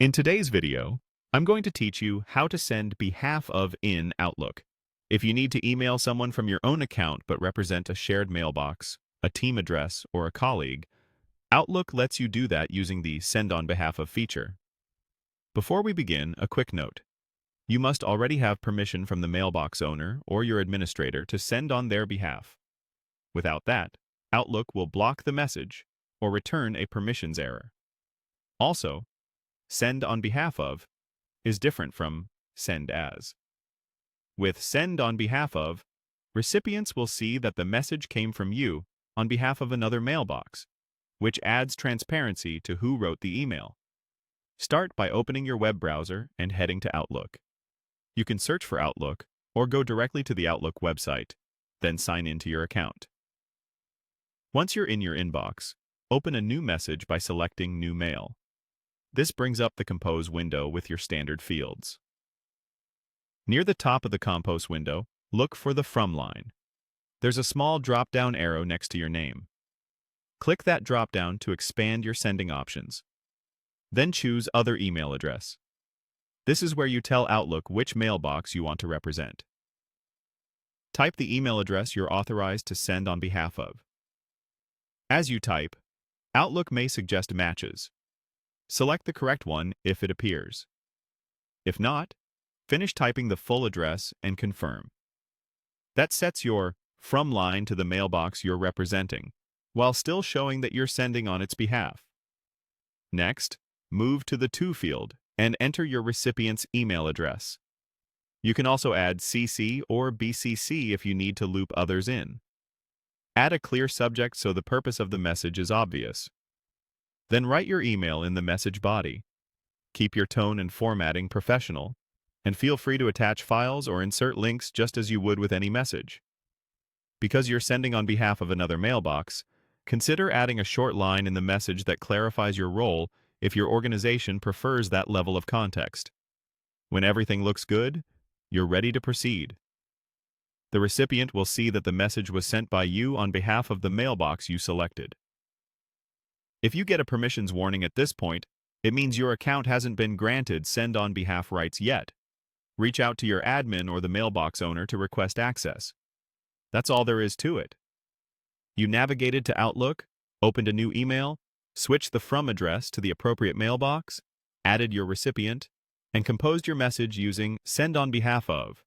In today's video, I'm going to teach you how to send behalf of in Outlook. If you need to email someone from your own account but represent a shared mailbox, a team address, or a colleague, Outlook lets you do that using the Send on Behalf of feature. Before we begin, a quick note. You must already have permission from the mailbox owner or your administrator to send on their behalf. Without that, Outlook will block the message or return a permissions error. Also, Send on behalf of is different from send as. With Send on behalf of, recipients will see that the message came from you on behalf of another mailbox, which adds transparency to who wrote the email. Start by opening your web browser and heading to Outlook. You can search for Outlook or go directly to the Outlook website, then sign into your account. Once you're in your inbox, open a new message by selecting New Mail. This brings up the Compose window with your standard fields. Near the top of the Compose window, look for the From line. There's a small drop-down arrow next to your name. Click that drop-down to expand your sending options. Then choose Other Email Address. This is where you tell Outlook which mailbox you want to represent. Type the email address you're authorized to send on behalf of. As you type, Outlook may suggest matches. Select the correct one if it appears. If not, finish typing the full address and confirm. That sets your From line to the mailbox you're representing, while still showing that you're sending on its behalf. Next, move to the To field and enter your recipient's email address. You can also add CC or BCC if you need to loop others in. Add a clear subject so the purpose of the message is obvious. Then write your email in the message body. Keep your tone and formatting professional, and feel free to attach files or insert links just as you would with any message. Because you're sending on behalf of another mailbox, consider adding a short line in the message that clarifies your role if your organization prefers that level of context. When everything looks good, you're ready to proceed. The recipient will see that the message was sent by you on behalf of the mailbox you selected. If you get a permissions warning at this point, it means your account hasn't been granted Send on Behalf rights yet. Reach out to your admin or the mailbox owner to request access. That's all there is to it. You navigated to Outlook, opened a new email, switched the From address to the appropriate mailbox, added your recipient, and composed your message using Send on Behalf of.